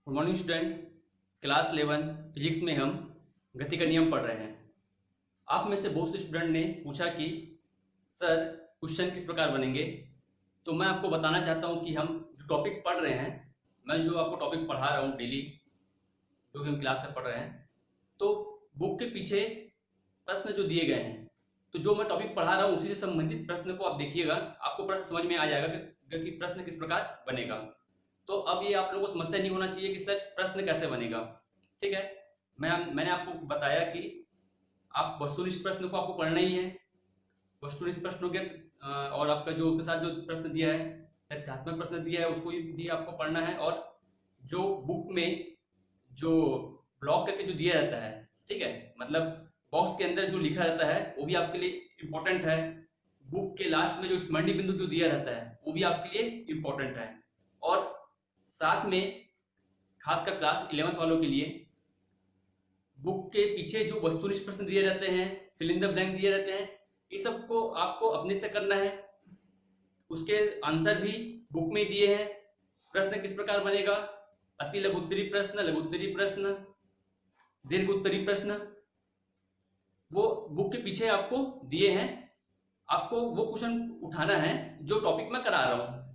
Good morning student. Class 11 physics में हम गति का नियम पढ़ रहे हैं। आप में से बहुत से स्टूडेंट ने पूछा कि सर क्वेश्चन किस प्रकार बनेंगे। तो मैं आपको बताना चाहता हूं कि हम जो टॉपिक पढ़ रहे हैं, मैं जो आपको टॉपिक पढ़ा रहा हूं डेली, जो कि हम क्लास में पढ़ रहे हैं, तो बुक के पीछे प्रश्न जो दिए गए हैं, तो जो मैं टॉपिक पढ़ा रहा हूँ उसी से संबंधित प्रश्न को आप देखिएगा, आपको प्रश्न समझ में आ जाएगा कि प्रश्न किस प्रकार बनेगा। तो अब ये आप लोगों को समस्या नहीं होना चाहिए कि सर प्रश्न कैसे बनेगा। ठीक है, मैंने आपको बताया कि आप वस्तुनिष्ठ प्रश्न को आपको पढ़ना ही है। वस्तुनिष्ठ प्रश्नों के और आपका जो उसके साथ जो प्रश्न दिया है, तथ्यात्मक प्रश्न दिया है, उसको भी आपको पढ़ना है। और जो बुक में जो ब्लॉक करके जो दिया जाता है, ठीक है, मतलब बॉक्स के अंदर जो लिखा रहता है वो भी आपके लिए इम्पोर्टेंट है। बुक के लास्ट में जो स्मरणीय बिंदु जो दिया रहता है वो भी आपके लिए इम्पोर्टेंट है। और साथ में खासकर क्लास 11th वालों के लिए बुक के पीछे जो वस्तुनिष्ठ प्रश्न दिए जाते हैं, फिल इन द ब्लैंक दिए रहते हैं, ये सबको आपको अपने से करना है। उसके आंसर भी बुक में ही दिए हैं। प्रश्न किस प्रकार बनेगा, अति लघु उत्तरी प्रश्न, लघु उत्तरी प्रश्न, दीर्घ उत्तरी प्रश्न, वो बुक के पीछे आपको दिए हैं। आपको वो क्वेश्चन उठाना है जो टॉपिक मैं करा रहा हूं।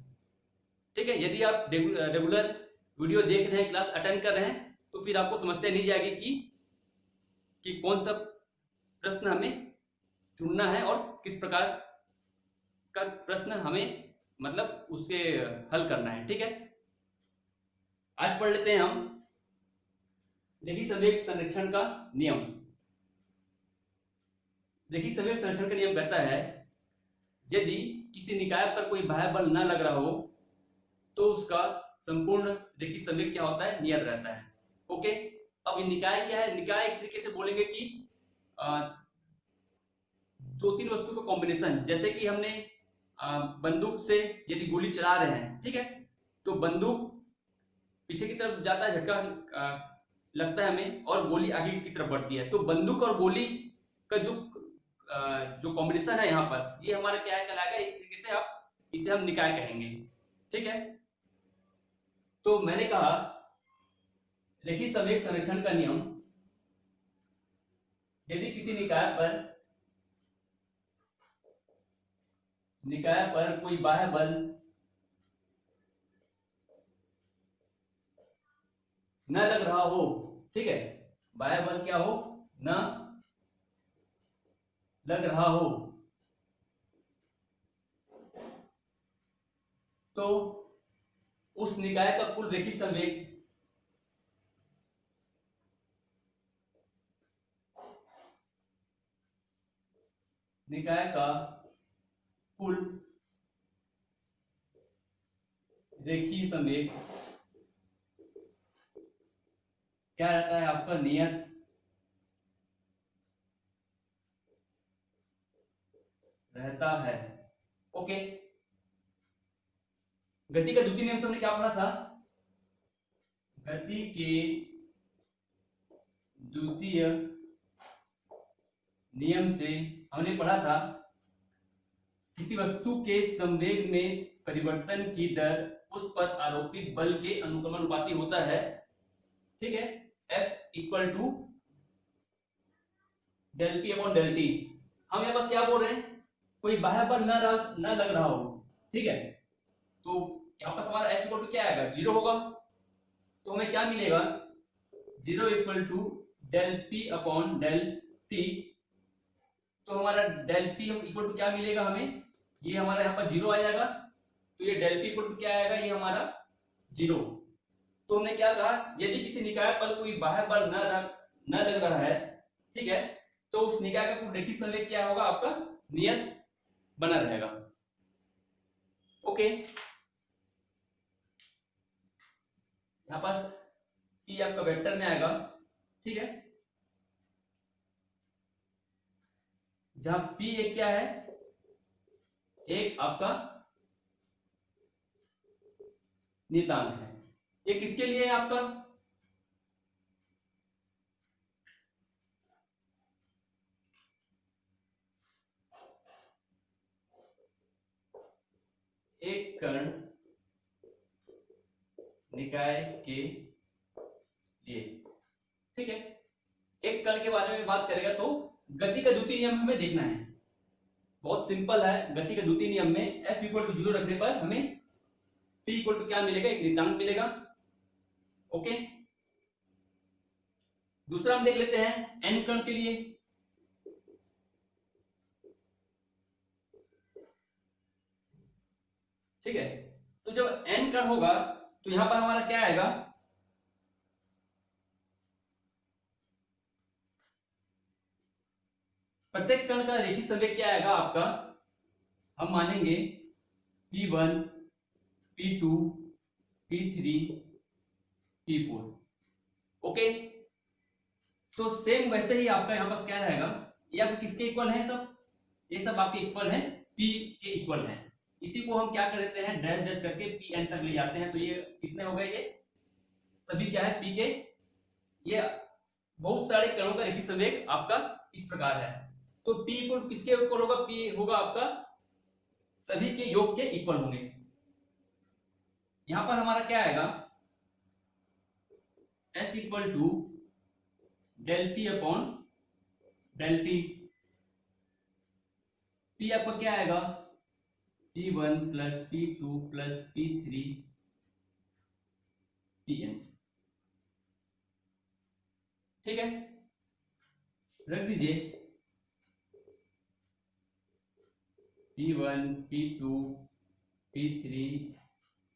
ठीक है, यदि आप रेगुलर वीडियो देख रहे हैं, क्लास अटेंड कर रहे हैं, तो फिर आपको समस्या नहीं जाएगी कि कौन सा प्रश्न हमें चुनना है और किस प्रकार का प्रश्न हमें मतलब उसके हल करना है। ठीक है, आज पढ़ लेते हैं हम रेखीय संवेग संरक्षण का नियम। रेखीय संवेग संरक्षण का नियम कहता है, यदि किसी निकाय पर कोई बाह्य बल न लग रहा हो तो उसका संपूर्ण रेखीय संवेग क्या होता है, नियत रहता है। ओके, अब ये निकाय क्या है? निकाय एक तरीके से बोलेंगे कि दो तीन वस्तु का कॉम्बिनेशन। जैसे कि हमने बंदूक से यदि गोली चला रहे हैं, ठीक है, तो बंदूक पीछे की तरफ जाता है, झटका लगता है हमें और गोली आगे की तरफ बढ़ती है। तो बंदूक और गोली का जो कॉम्बिनेशन है यहाँ पर, ये हमारा क्या है कहलाएगा, एक तरीके से आप इसे हम निकाय कहेंगे। ठीक है, तो मैंने कहा रेखीय संवेग संरक्षण का नियम, यदि किसी निकाय पर कोई बाह्य बल न लग रहा हो, ठीक है, बाह्य बल क्या हो, न लग रहा हो, तो उस निकाय का कुल रेखीय संवेग निकाय का कुल रेखीय संवेग क्या रहता है, आपका नियत रहता है। ओके, गति का द्वितीय नियम से हमने क्या पढ़ा था? गति के द्वितीय नियम से हमने पढ़ा था, किसी वस्तु के संवेग में परिवर्तन की दर उस पर आरोपित बल के अनुक्रमानुपाती होता है। ठीक है, F equal to del P upon del T. हम यहाँ पास क्या बोल रहे हैं, कोई बाह्य बल न लग रहा हो, ठीक है, तो यहाँ पास हमारा F इक्वल टू क्या आएगा, जीरो होगा। तो हमें क्या मिलेगा, zero equal to del P upon del T. तो हमारा डेल पी इक्वल टू क्या मिलेगा हमें, ये हमारा यहाँ पर जीरो आ जाएगा। तो ये डेल पी इक्वल टू क्या आएगा, ये हमारा जीरो। तो हमने क्या कहा, यदि किसी निकाय पर कोई बाह्य बल न लग रहा है, ठीक है, तो उस निकाय का कुल रेखीय संवेग क्या होगा, आपका नियत बना रहेगा। ओके, यहाँ पास पी आपका वेक्टर में आएगा, ठीक है, जहां पी एक क्या है, एक आपका नियतांक है। ये किसके लिए है आपका, एक कण निकाय के लिए। ठीक है, एक कण के बारे में बात करेगा तो गति का द्वितीय नियम हमें देखना है। बहुत सिंपल है, गति के द्वितीय नियम में F इक्वल टू 0 रखने पर हमें P इक्वल टू क्या मिलेगा, एक नियतांक मिलेगा। ओके, दूसरा हम देख लेते हैं n कण के लिए। ठीक है, तो जब n कण होगा तो यहां पर हमारा क्या आएगा, प्रत्येक कण का रेखीय संवेग क्या आएगा आपका, हम मानेंगे P1 P2 P3 P4। Okay, तो सेम वैसे ही आपका यहाँ पर क्या रहेगा, ये आपके किसके इक्वल है, सब ये सब आपके इक्वल है, P के इक्वल है। इसी को हम क्या कर देते हैं, डैश डैश करके Pn तक ले जाते हैं। तो ये कितने हो गए, ये सभी क्या है P के। ये बहुत सारे कणों का रेखीय संवेग आपका इस प्रकार है। तो P इक्वल किसके इक्वल होगा, P होगा आपका सभी के योग के इक्वल होंगे। यहां पर हमारा क्या आएगा, F equal to del P upon del T। P आपका क्या आएगा, P1 plus P2 plus P3 Pn। ठीक है, रख दीजिए P1 P2 P3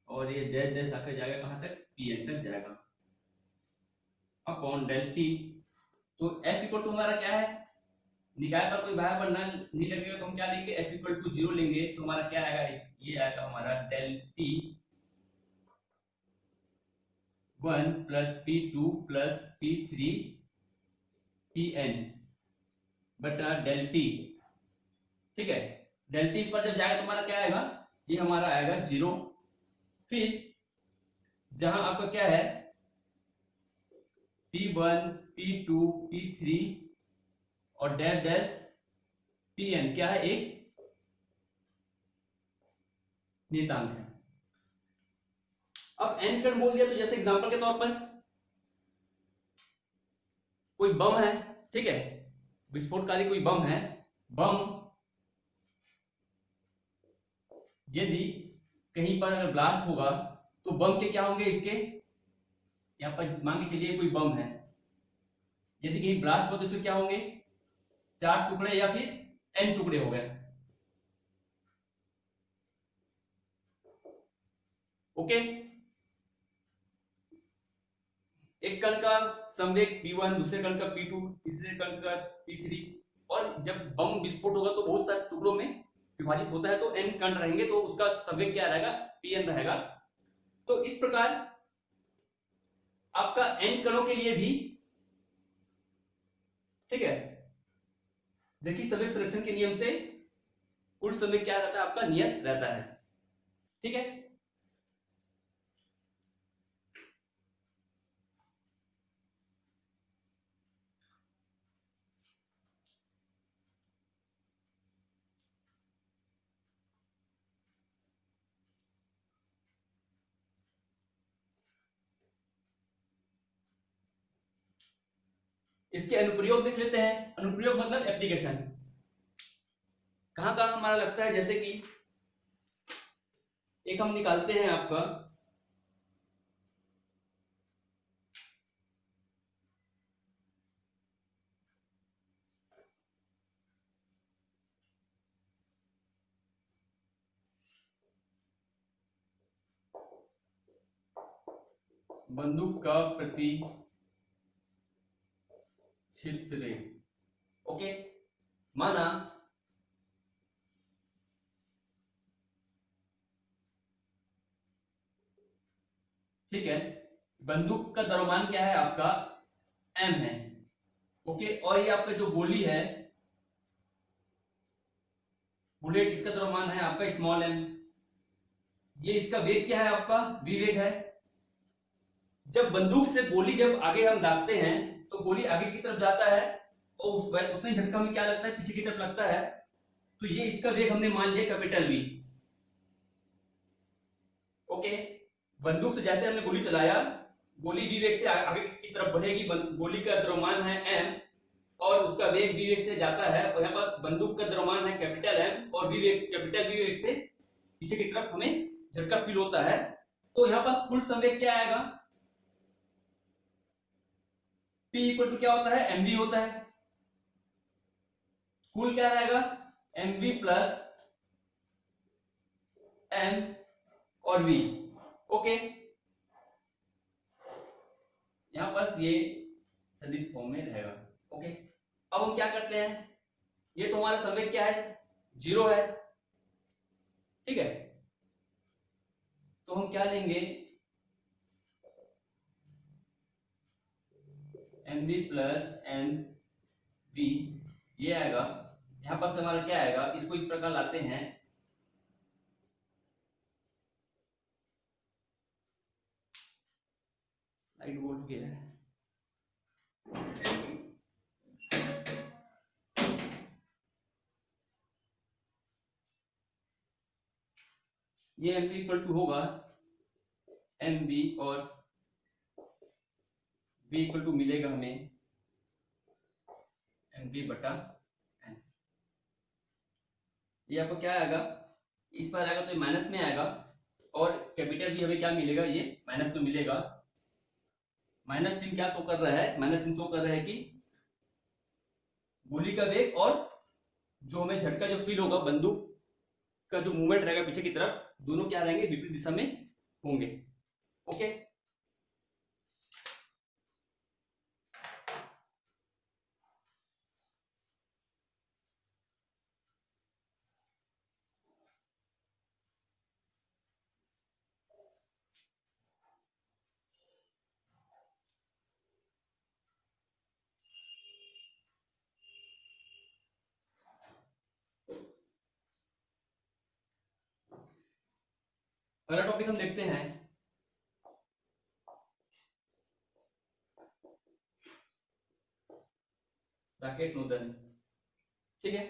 और ये डैश डैश आकर जाएगा कहां तक, Pn तक जाएगा, अपॉन डेल T। तो F इक्वल टू हमारा क्या है, निकाय पर कोई भार बनना नहीं लगेगा तो हम क्या लेंगे, F इक्वल टू 0 लेंगे। तो हमारा क्या आएगा, ये आएगा हमारा del T 1 plus P2 plus P3 Pn बटा डेल T। ठीक है, डेल T इस पर जब जाएगा तो हमारा क्या आएगा, ये हमारा आएगा 0। फिर जहां आपका क्या है P1 P2 P3 और डैश डैश Pn क्या है, एक नियतांक है। अब n कण बोल दिया तो जैसे एग्जांपल के तौर पर कोई बम है, ठीक है, विस्फोटकारी कोई बम है, बम यदि कहीं पर अगर ब्लास्ट होगा तो बम के क्या होंगे, इसके यहाँ पर मान के चलिए कोई बम है, यदि कहीं ब्लास्ट हो तो इसके क्या होंगे, 4 टुकड़े या फिर n टुकड़े हो गए। ओके, एक कण का संवेग P1, दूसरे कण का P2, तीसरे कण का P3, और जब बम विस्फोट होगा तो बहुत सारे टुकड़ों में विभाजित होता है, तो n कण रहेंगे तो उसका संवेग क्या रहेगा, Pn रहेगा। तो इस प्रकार आपका n कणों के लिए भी, ठीक है, देखिए संवेग संरक्षण के नियम से कुल संवेग क्या रहता है, आपका नियत रहता है। ठीक है, इसके अनुप्रयोग देख लेते हैं। अनुप्रयोग मतलब एप्लीकेशन, कहां कहां हमारा लगता है, जैसे कि एक हम निकालते हैं आपका बंदूक का प्रति क्षेत्र। ओके, माना ठीक है, बंदूक का द्रव्यमान क्या है आपका, m है। ओके, और ये आपका जो गोली है बुलेट, इसका द्रव्यमान है आपका स्मॉल m। ये इसका वेग क्या है आपका, v वेग है। जब बंदूक से गोली जब आगे हम दागते हैं तो गोली आगे की तरफ जाता है और उतने झटका में क्या लगता है, पीछे की तरफ लगता है। तो ये इसका वेग हमने मान लिया कैपिटल V। ओके, बंदूक से जैसे हमने गोली चलाया गोली v वेग से आगे की तरफ बढ़ेगी, गोली का द्रव्यमान है m और उसका वेग v वेग से जाता है, और यहाँ पास बंदूक का द्रव्यमान है कैपिटल M और कैपिटल v वेग से पीछे की तरफ हमें झटका फील होता है। तो यहाँ पास कुल संवेग क्या आएगा, P इक्वल टू क्या होता है, mv होता है। कुल क्या रहेगा, mv प्लस m और v। ओके, यहां पास ये सदिश फॉर्म में रहेगा। ओके, अब हम क्या करते हैं, ये तो हमारा संवेग क्या है, 0 है, ठीक है। तो हम क्या लेंगे, mv प्लस mv ये आएगा। यहां पर हमारा क्या आएगा, इसको इस प्रकार लाते हैं, लाइट बोल गया है, ये mv इक्वल टू होगा mv और v इक्वल टू मिलेगा हमें mv बटा n। ये आपको क्या आएगा, इस पर आएगा तो ये माइनस में आएगा, और कैपिटल भी हमें क्या मिलेगा, ये माइनस में मिलेगा। माइनस चिन्ह क्या शो कर रहा है, माइनस चिन्ह शो कर रहा है कि गोली का वेग और जो हमें झटका जो फील होगा, बंदूक का जो मूवमेंट रहेगा पीछे की तरफ, दोनों क्या रहेंगे, विपरीत दिशा में होंगे। ओके, अगला टॉपिक हम देखते हैं, रॉकेट नोजल, ठीक है।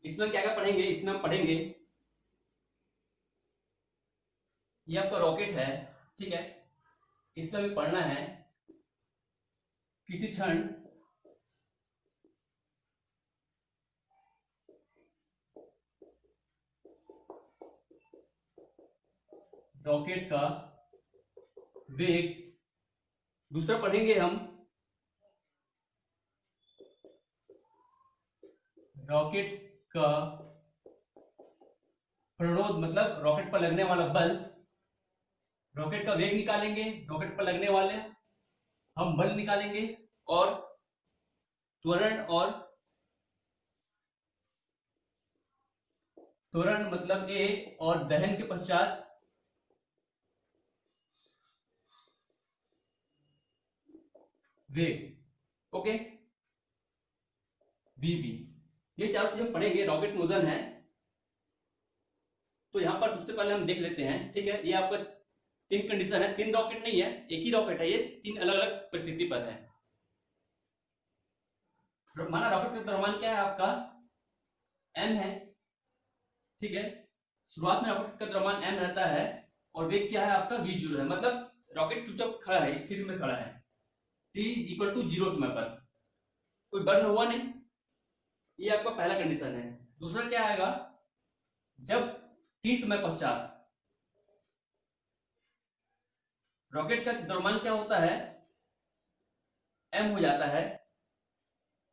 इसमें हम क्या क्या पढ़ेंगे, इसमें हम पढ़ेंगे, ये आपका रॉकेट है, ठीक है। इसमें हमें पढ़ना है, किसी क्षण रॉकेट का वेग, दूसरा पढ़ेंगे हम रॉकेट का प्रणोद, मतलब रॉकेट पर लगने वाला बल। रॉकेट का वेग निकालेंगे, रॉकेट पर लगने वाले हम बल निकालेंगे, और त्वरण मतलब ए, और दहन के पश्चात वेग। ओके, वीबी, ये चारों चीजें पढ़ेंगे, रॉकेट नोजल है। तो यहां पर सबसे पहले हम देख लेते हैं, ठीक है। ये आपका 3 कंडीशन है, 3 रॉकेट नहीं है, एक ही रॉकेट है, ये 3 अलग अलग परिस्थिति पर है। माना रॉकेट का द्रव्यमान क्या है आपका, m है, ठीक है। शुरुआत में रॉकेट का द्रव्यमान m रहता है, और वेग क्या है आपका v0 है, मतलब रॉकेट चुपचाप खड़ा है, स्थिर में खड़ा है, t इक्वल टू 0 समय पर, कोई बर्न हुआ नहीं। ये आपका पहला कंडीशन है। दूसरा क्या आएगा, जब t समय पश्चात रॉकेट का द्रव्यमान क्या होता है, m हो जाता है,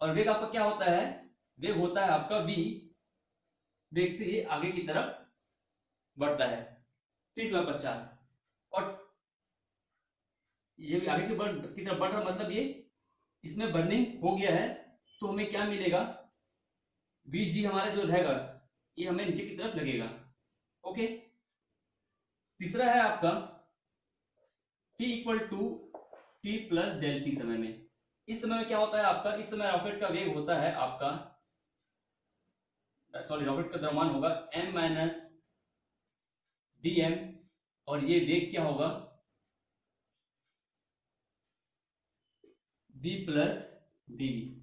और वेग आपका क्या होता है, वेग होता है आपका v, वेग से ये आगे की तरफ बढ़ता है 30 समय पश्चात। ये भी आगे की तरफ बढ़ रहा, मतलब ये इसमें बर्निंग हो गया है, तो हमें क्या मिलेगा, Vg हमारा जो रहेगा ये हमें नीचे की तरफ लगेगा। ओके, तीसरा है आपका t equal to T plus del T समय में। इस समय में क्या होता है आपका, इस समय रॉकेट का वेग होता है आपका, सॉरी रॉकेट का द्रव्यमान होगा m माइनस डी एम, और ये वेग क्या होगा v प्लस डी वी।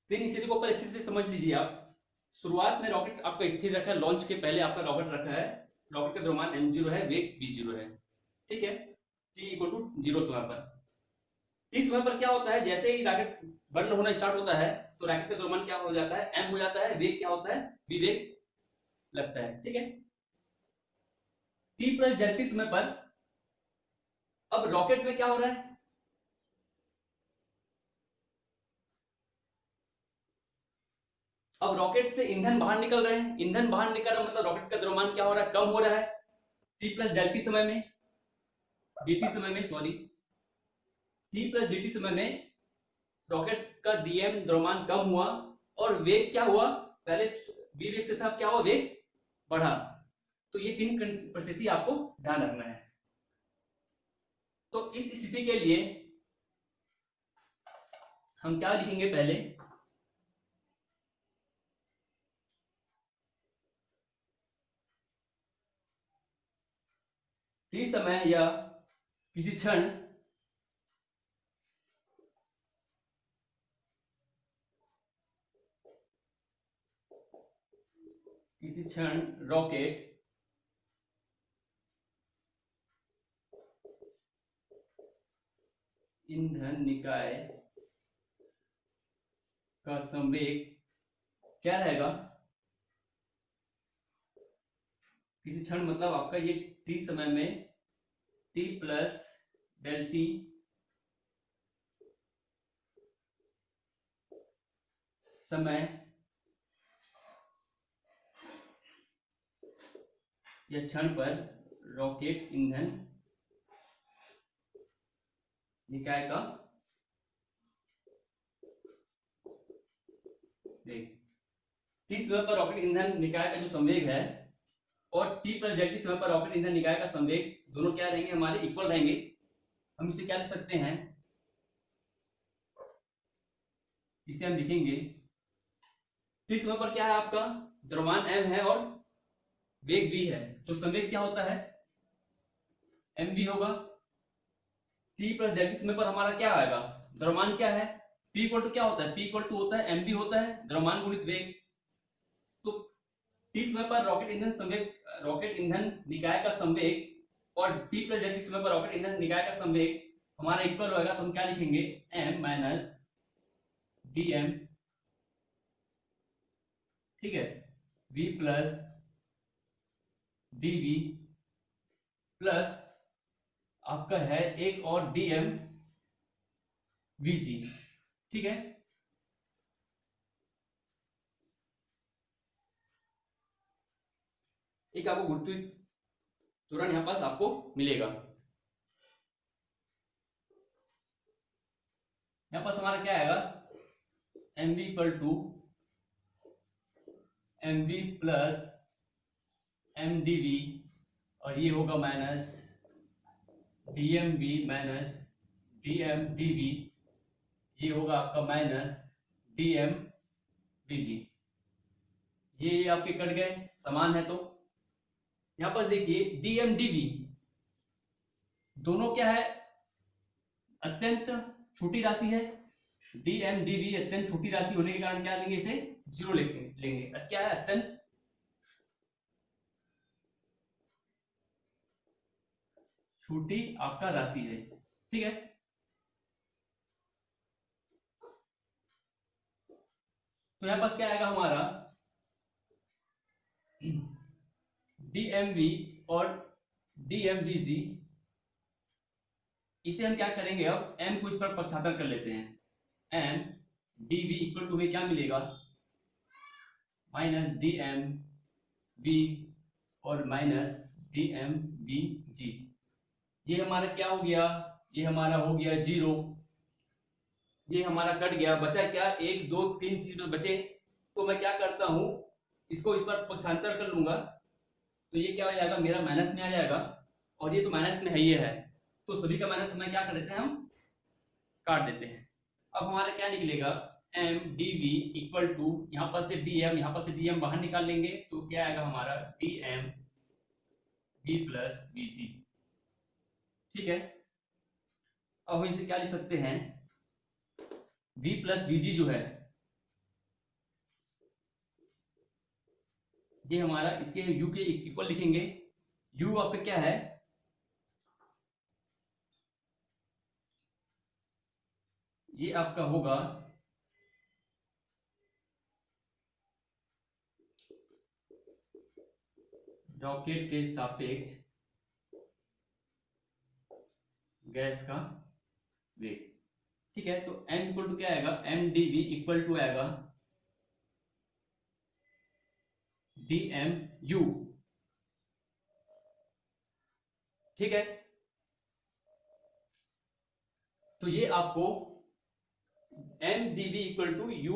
तीन स्थिति को ऊपर अच्छे से समझ लीजिए आप। शुरुआत में रॉकेट आपका स्थिर रखा है, लॉन्च के पहले आपका रॉकेट रखा है, रॉकेट का द्रव्यमान m0 है, वेग v0 है, ठीक है, t इक्वल टू 0 समय पर। इस समय पर क्या होता है, जैसे ही रॉकेट बर्न होना स्टार्ट होता है तो रॉकेट का द्रव्यमान क्या हो जाता है, m हो जाता है, वेग क्या होता है, v वेग लगता है, ठीक है। t प्लस डेल्टा समय पर अब रॉकेट में क्या हो रहा है, अब रॉकेट से ईंधन बाहर निकल रहे हैं, ईंधन बाहर निकल रहा है मतलब रॉकेट का द्रव्यमान क्या हो रहा है, कम हो रहा है। t प्लस डेल्टा समय में, dt समय में, सॉरी t प्लस dt समय में रॉकेट का dm द्रव्यमान कम हुआ और वेग क्या हुआ, पहले v वेग से था, अब क्या हुआ, वेग बढ़ा। तो ये तीन परिस्थिति आपको ध्यान रखना है। तो इस स्थिति के लिए हम क्या लिखेंगे, पहले t समय या किसी क्षण रॉकेट ईंधन निकाय का संवेग क्या रहेगा, किसी क्षण मतलब आपका ये t समय में t प्लस डेल टी समय या क्षण पर रॉकेट ईंधन निकाय का वेग, t समय पर रॉकेट ईंधन निकाय का जो संवेग है और t प्लस डेल्टा समय पर रॉकेट ईंधन निकाय का संवेग दोनों क्या रहेंगे, हमारे इक्वल रहेंगे। हम इसे क्या लिख सकते हैं, इसे हम लिखेंगे t समय पर क्या है आपका, द्रव्यमान m है और वेग v है, तो संवेग क्या होता है, mv होगा। t प्लस डेल्टा समय पर हमारा क्या आएगा, द्रव्यमान क्या है, p इक्वल टू क्या होता है, p इक्वल टू होता है mv होता है, द्रव्यमान गुणित वेग। तो t समय पर रॉकेट ईंधन संवेग, रॉकेट ईंधन निकाय का संवेग और t प्लस डेल्टा समय पर रॉकेट ईंधन निकाय का संवेग हमारा इक्वल होगा, तो हम क्या लिखेंगे, m माइनस dm, ठीक है, v प्लस dv प्लस आपका है एक और dm vg, ठीक है। एक आपको गुरुत्वीय त्वरण यहां पास आपको मिलेगा, यहां पास हमारा क्या आएगा, mv equal to mv plus mdv, और ये होगा माइनस dmv माइनस dmdv, ये होगा आपका माइनस dmvg। ये आपके कट गए, समान है, तो यहां पर देखिए dmdv दोनों क्या है, अत्यंत छोटी राशि है, dmdv अत्यंत छोटी राशि होने के कारण क्या लेंगे, इसे जीरो लेंगे, क्या है, अत्यंत छोटी आपका राशि है, ठीक है। तो यहां पास क्या आएगा हमारा dmv और dmvg, इसे हम क्या करेंगे, अब m को इस पर पक्षांतर कर लेते हैं, m dv इक्वल टू में क्या मिलेगा, माइनस dmv और माइनस dmvg, ये हमारा क्या हो गया, ये हमारा हो गया 0, ये हमारा कट गया, बचा क्या 1 2 3 चीज बचे। तो मैं क्या करता हूं, इसको इस बार पक्षांतर कर लूंगा, तो ये क्या हो जाएगा मेरा माइनस में आ जाएगा, और ये तो माइनस में है ही है, तो सभी का माइनस हमें क्या कर देते हैं, हम काट देते हैं। अब हमारा क्या निकलेगा, M D V equal to, यहाँ पर से डी एम, यहाँ पर से डी एम बाहर निकाल लेंगे, तो क्या आएगा हमारा D M V plus V G. ठीक है, अब हम इसे क्या लिख सकते हैं, v प्लस वी जी जो है ये हमारा इसके u के इक्वल लिखेंगे। u आपका क्या है, ये आपका होगा रॉकेट के सापेक्ष गैस का वेग। ठीक है, तो m इक्वल टू क्या आएगा, M D V equal to आएगा डी एम यू। ठीक है, तो ये आपको M D V equal to U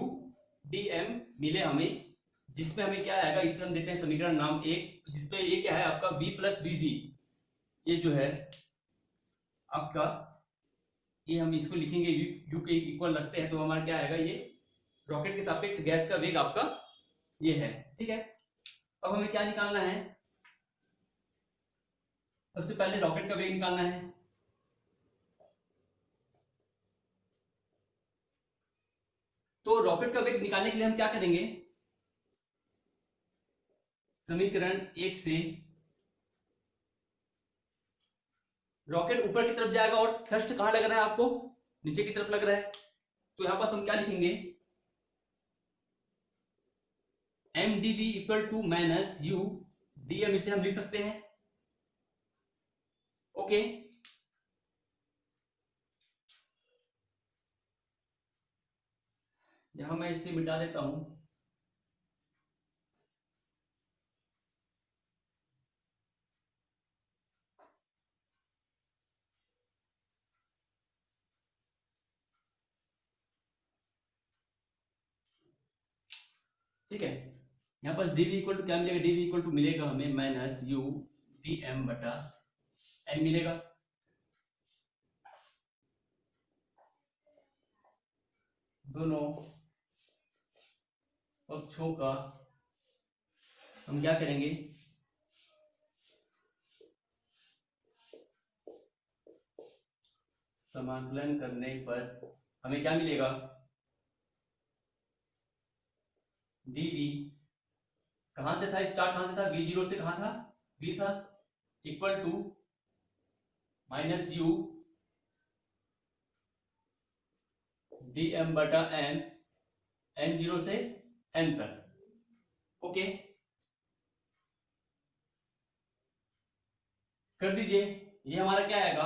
D M मिले हमें, जिसपे हमें क्या आएगा, इसमें हम देते हैं समीकरण नाम 1, जिसपे ये क्या है आपका v प्लस वी जी, ये जो है आपका, ये हम इसको लिखेंगे u के इक्वल रखते हैं, तो हमारा क्या आएगा, ये रॉकेट के सापेक्ष गैस का वेग आपका ये है। ठीक है, अब हमें क्या निकालना है, सबसे पहले रॉकेट का वेग निकालना है। तो रॉकेट का वेग निकालने के लिए हम क्या करेंगे, समीकरण 1 से रॉकेट ऊपर की तरफ जाएगा, और थ्रस्ट कहां लग रहा है आपको, नीचे की तरफ लग रहा है, तो यहां पर हम क्या लिखेंगे, M D V equal to minus U D M, इसे हम लिख सकते हैं। ओके, यहां मैं इसे मिटा देता हूं। ठीक है, यहाँ पर डी वी इक्वल टू क्या मिलेगा, डी वी इक्वल टू मिलेगा हमें माइनस यू डी एम बटा एम मिलेगा। दोनों पक्षों का हम क्या करेंगे, समाकलन करने पर हमें क्या मिलेगा, डी वी कहां से था, स्टार्ट कहां से था, वी जीरो से कहां था, वी था, equal to minus U D M बटा एम, एम जीरो से एम तक। ओके, कर दीजिए, ये हमारा क्या आएगा,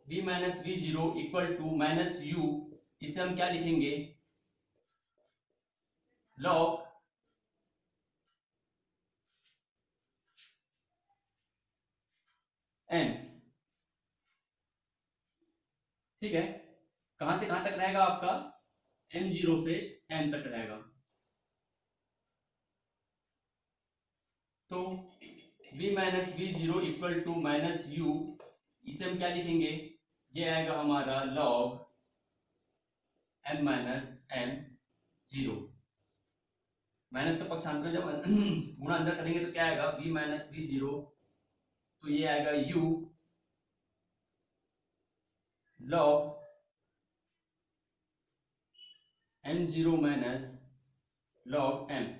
v minus V zero equal to minus U, इसे हम क्या लिखेंगे, लॉग एन। ठीक है, कहां से कहां तक रहेगा आपका, एम जीरो से एन तक रहेगा, तो v minus V zero equal to minus U, इसे हम क्या लिखेंगे, ये आएगा हमारा log M minus M zero. Minus का पक्षांतर जब गुणा अंदर करेंगे तो क्या आएगा, v माइनस वी जीरो, तो ये आएगा u log M zero minus log M.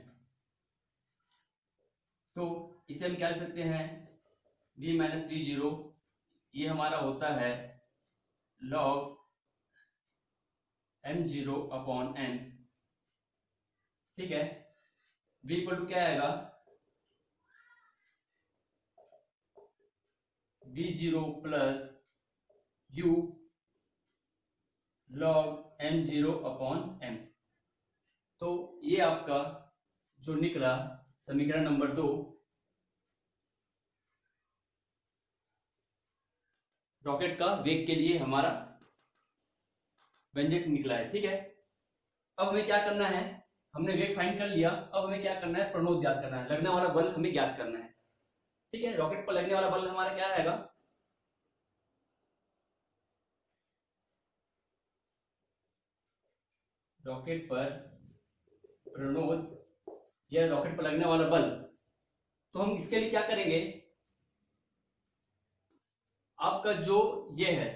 तो इसे हम क्या लिख सकते हैं, v माइनस वी जीरो, ये हमारा होता है log M zero upon N. ठीक है, v इक्वल टू क्या आएगा, v zero plus u log M zero upon M. तो ये आपका जो निकला समीकरण नंबर 2, रॉकेट का वेग के लिए हमारा व्यंजक निकला है। ठीक है, अब हमें क्या करना है, हमने वेग फाइंड कर लिया, अब हमें क्या करना है, प्रणोद ज्ञात करना है, लगने वाला बल हमें ज्ञात करना है। ठीक है, रॉकेट पर लगने वाला बल हमारा क्या रहेगा, रॉकेट पर प्रणोद या रॉकेट पर लगने वाला बल, तो हम इसके लिए क्या करेंगे, आपका जो ये है,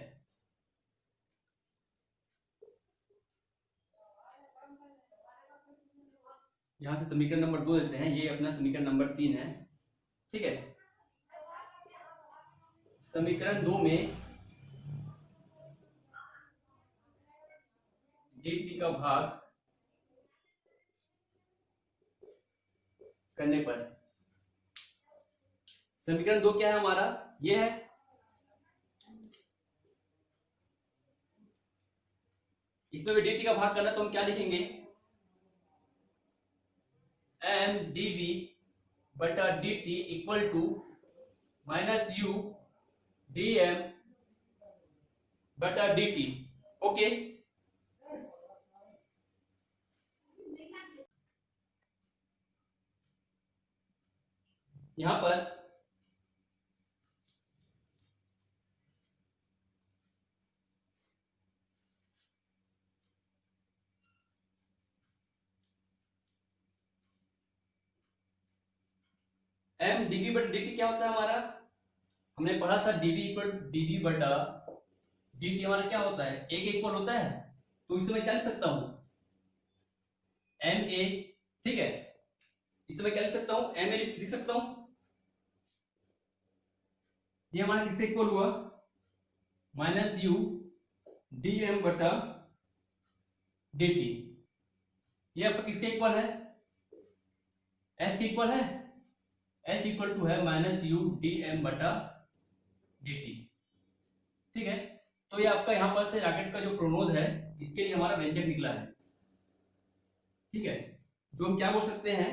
यहां से समीकरण नंबर 2 देते हैं, ये अपना समीकरण नंबर 3 है। ठीक है, समीकरण 2 में dt का भाग करने पर, समीकरण 2 क्या है हमारा, ये है, इसमें भी dt का भाग करना, तो हम क्या लिखेंगे, m dv बटा dt equal to minus u dm बटा dt। ओके, यहां पर m dv बटा dt क्या होता है हमारा, हमने पढ़ा था dv इक्वल dv बटा dt हमारा क्या होता है, a के इक्वल होता है, तो इसे मैं क्या लिख सकता हूं, ma। ठीक है, इसे मैं क्या लिख सकता हूं, ma लिख सकता हूं, ये हमारा किससे इक्वल हुआ, माइनस u dm बटा dt, ये आपका किसके इक्वल है, s के इक्वल है, s इक्वल टू है माइनस u dm बटा dt। ठीक है, तो ये आपका यहां पर से रॉकेट का जो प्रणोद है, इसके लिए हमारा व्यंजक निकला है। ठीक है, जो हम क्या बोल सकते हैं,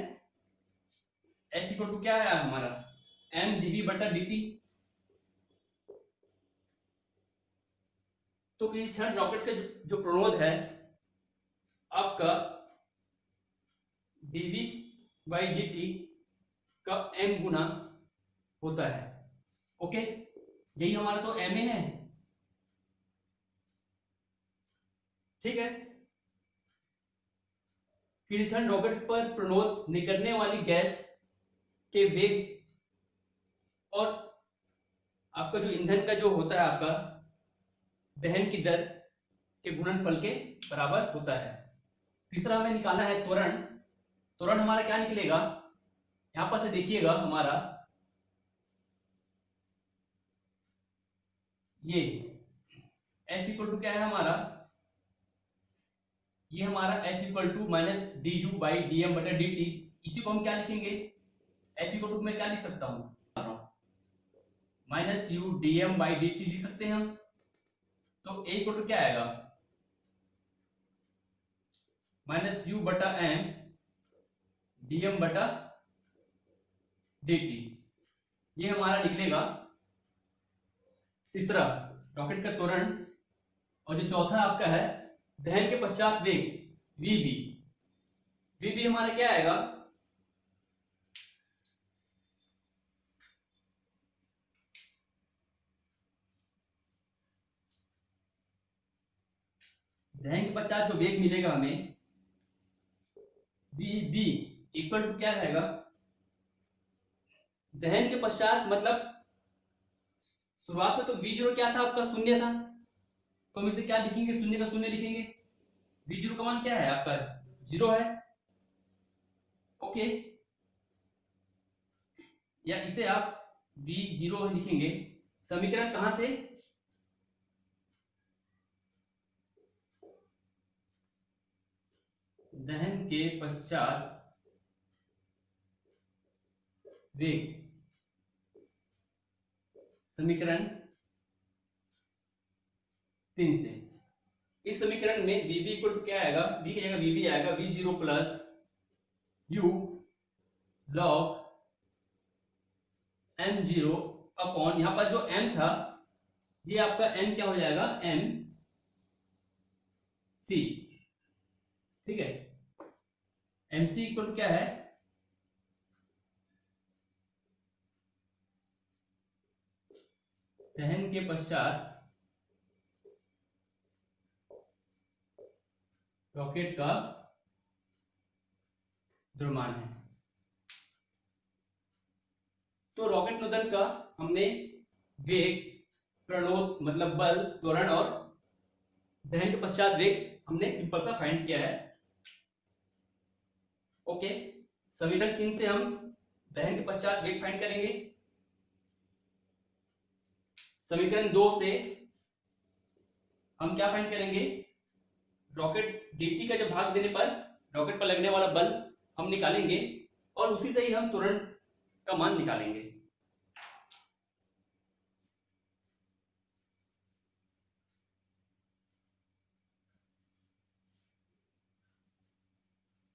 s इक्वल टू क्या है हमारा, m dv बटा dt। तो इस क्षण रॉकेट का जो प्रणोद है आपका dv बाई dt का m गुना होता है। ओके, यही हमारा तो ma है। ठीक है, किसी क्षण रॉकेट पर प्रणोद निकलने वाली गैस के वेग और आपका जो ईंधन का जो होता है आपका दहन की दर के गुणनफल के बराबर होता है। तीसरा हमें निकालना है त्वरण। त्वरण हमारा क्या निकलेगा, यहां पर से देखिएगा हमारा ये F इक्वल टू क्या है हमारा, ये हमारा F equal to minus D U by D M बटा डी टी। इसी को हम क्या लिखेंगे, F इक्वल टू मैं क्या लिख सकता हूं, minus U D M by D T लिख सकते हैं हम। तो A इक्वल टू क्या आएगा, माइनस यू बटा एम डी एम बटा डी टी, ये हमारा निकलेगा तीसरा रॉकेट का त्वरण। और जो चौथा आपका है दहन के पश्चात वेग vb, vb हमारा क्या आएगा, दहन के पश्चात जो वेग मिलेगा हमें vb इक्वल टू क्या रहेगा, दहन के पश्चात मतलब शुरुआत में तो v0 क्या था आपका, शून्य था, तो हम इसे क्या लिखेंगे, शून्य का शून्य लिखेंगे। v0 का मान क्या है आपका, 0 है। ओके, या इसे आप v0 लिखेंगे। समीकरण कहां से, दहन के पश्चात वेग, समीकरण 3 से। इस समीकरण में vb इक्वल टू क्या आएगा, v की जगह vb आएगा v0 plus u log m0 upon, यहां पर जो m था ये आपका m क्या हो जाएगा, m c, ठीक है। m c इक्वल टू क्या है, दहन के पश्चात रॉकेट का द्रव्यमान है। तो रॉकेट नोजल का हमने वेग, प्रणोद मतलब बल, त्वरण और दहन के पश्चात वेग हमने सिंपल सा फाइंड किया है। ओके, समीकरण 3 से हम दहन के पश्चात वेग फाइंड करेंगे। समीकरण 2 से हम क्या फाइंड करेंगे, रॉकेट dt का जब भाग देने पर रॉकेट पर लगने वाला बल हम निकालेंगे और उसी से ही हम त्वरण का मान निकालेंगे।